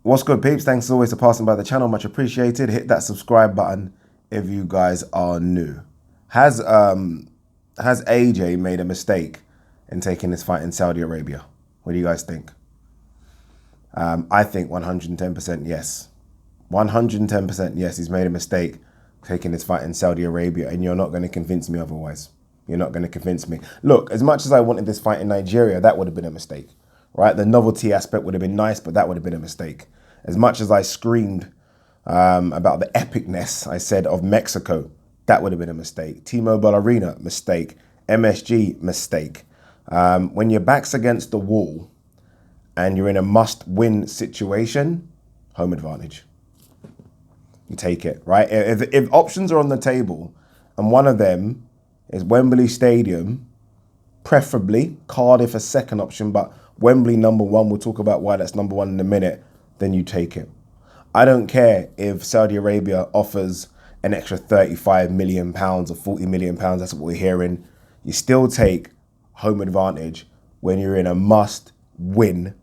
What's good, peeps? Thanks as always for passing by the channel. Much appreciated. Hit that subscribe button if you guys are new. Has AJ made a mistake in taking this fight in Saudi Arabia? What do you guys think? I think 110% yes. 110% yes, he's made a mistake taking this fight in Saudi Arabia, and you're not going to convince me otherwise. You're not going to convince me. Look, as much as I wanted this fight in Nigeria, that would have been a mistake, right? The novelty aspect would have been nice, but that would have been a mistake. As much as I screamed about the epicness, I said, of Mexico, that would have been a mistake. T-Mobile Arena, mistake. MSG, mistake. When your back's against the wall and you're in a must-win situation, home advantage. You take it, right? If options are on the table and one of them is Wembley Stadium, preferably Cardiff a second option, but Wembley number one, we'll talk about why that's number one in a minute, then you take it. I don't care if Saudi Arabia offers an extra 35 million pounds or 40 million pounds, that's what we're hearing. You still take home advantage when you're in a must-win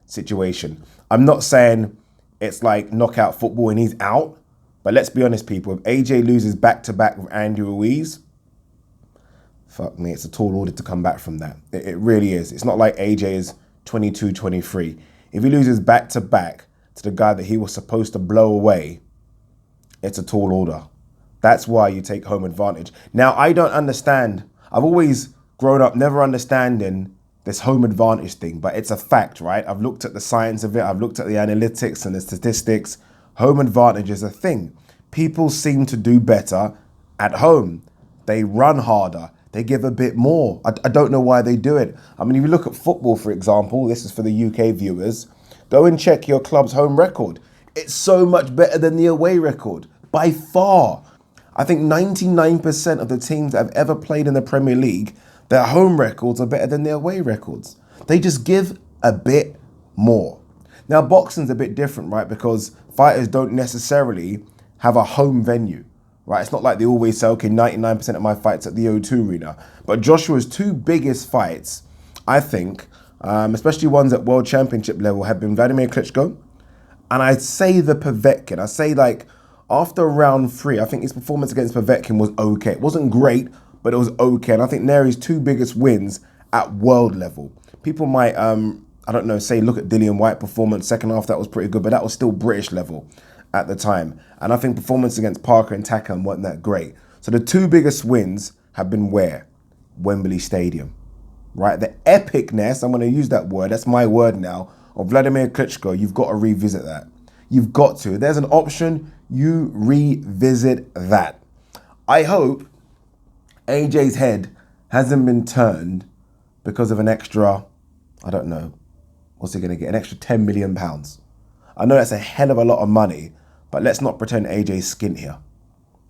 situation. I'm not saying it's like knockout football and he's out, but let's be honest, people. If AJ loses back-to-back with Andy Ruiz, fuck me, it's a tall order to come back from that. It really is. It's not like AJ is 22, 23. If he loses back-to-back to the guy that he was supposed to blow away, it's a tall order. That's why you take home advantage. Now, I don't understand. I've always grown up never understanding this home advantage thing, but it's a fact, right? I've looked at the science of it. I've looked at the analytics and the statistics. Home advantage is a thing. People seem to do better at home. They run harder. They give a bit more. I don't know why they do it. I mean, if you look at football, for example, this is for the UK viewers, go and check your club's home record. It's so much better than the away record, by far. I think 99% of the teams that have ever played in the Premier League, their home records are better than their away records. They just give a bit more. Now, boxing's a bit different, right? Because fighters don't necessarily have a home venue, right? It's not like they always say, okay, 99% of my fights at the O2 Arena. But Joshua's two biggest fights, I think, especially ones at World Championship level, have been Vladimir Klitschko, and I'd say the Povetkin. I say, like, after round 3, I think his performance against Povetkin was okay. It wasn't great, but it was okay. And I think they're his two biggest wins at world level. People might, I don't know, say look at Dillian Whyte performance. Second half, that was pretty good, but that was still British level at the time. And I think performance against Parker and Takam wasn't that great. So the two biggest wins have been where? Wembley Stadium, right? The epicness, I'm going to use that word, that's my word now, of Vladimir Klitschko. You've got to revisit that. You've got to. If there's an option, you revisit that. I hope AJ's head hasn't been turned because of an extra, I don't know, what's he going to get? An extra 10 million pounds. I know that's a hell of a lot of money, but let's not pretend AJ's skint here,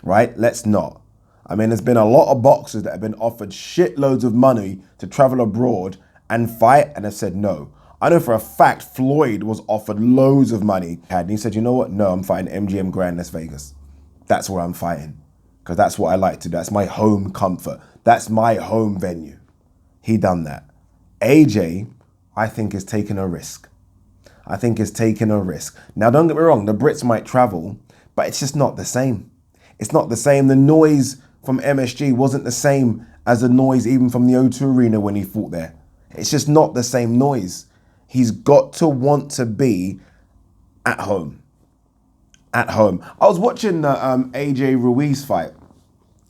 right? Let's not. I mean, there's been a lot of boxers that have been offered shitloads of money to travel abroad and fight and have said no. I know for a fact Floyd was offered loads of money and he said, you know what? No, I'm fighting MGM Grand Las Vegas. That's where I'm fighting because that's what I like to do. That's my home comfort. That's my home venue. He done that. AJ, I think, is taking a risk. I think is taking a risk. Now, don't get me wrong. The Brits might travel, but it's just not the same. It's not the same. The noise from MSG wasn't the same as the noise even from the O2 Arena when he fought there. It's just not the same noise. He's got to want to be at home. At home. I was watching the AJ Ruiz fight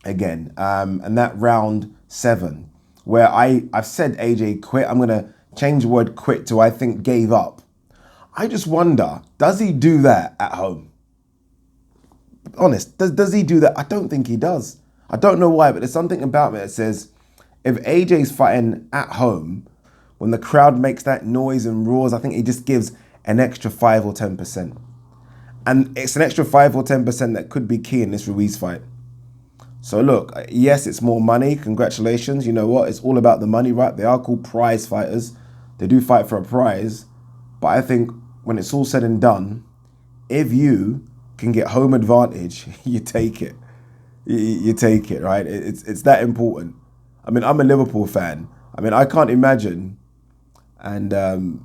again, and that round 7, where I've said AJ quit. I'm going to change the word quit to I think gave up. I just wonder, does he do that at home? Honest, does he do that? I don't think he does. I don't know why, but there's something about me that says if AJ's fighting at home, when the crowd makes that noise and roars, I think he just gives an extra 5 or 10%. And it's an extra 5 or 10% that could be key in this Ruiz fight. So look, yes, it's more money. Congratulations. You know what? It's all about the money, right? They are called prize fighters. They do fight for a prize. But I think when it's all said and done, if you can get home advantage, you take it. You take it, right? It's that important. I mean, I'm a Liverpool fan. I mean, I can't imagine And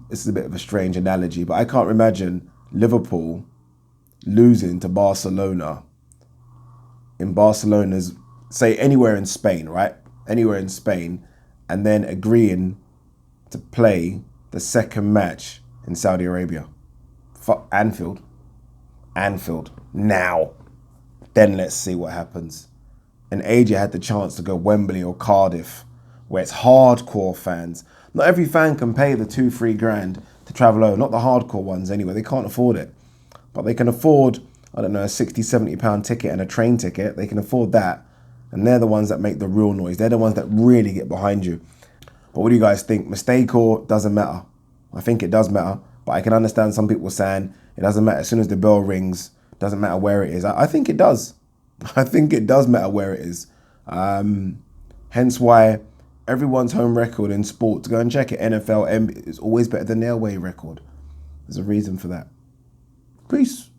this is a bit of a strange analogy, but I can't imagine Liverpool losing to Barcelona in Barcelona's, say anywhere in Spain, right? Anywhere in Spain, and then agreeing to play the second match in Saudi Arabia. Fuck Anfield. Anfield. Now. Then let's see what happens. And AJ had the chance to go Wembley or Cardiff, where it's hardcore fans. Not every fan can pay the 2-3 grand to travel over. Not the hardcore ones anyway. They can't afford it. But they can afford, I don't know, a 60, 70 pound ticket and a train ticket. They can afford that. And they're the ones that make the real noise. They're the ones that really get behind you. But what do you guys think? Mistake or doesn't matter? I think it does matter. But I can understand some people saying it doesn't matter as soon as the bell rings. Doesn't matter where it is. I think it does. I think it does matter where it is. Hence why everyone's home record in sport, to go and check it, NFL, NBA, is always better than their away record. There's a reason for that. Peace.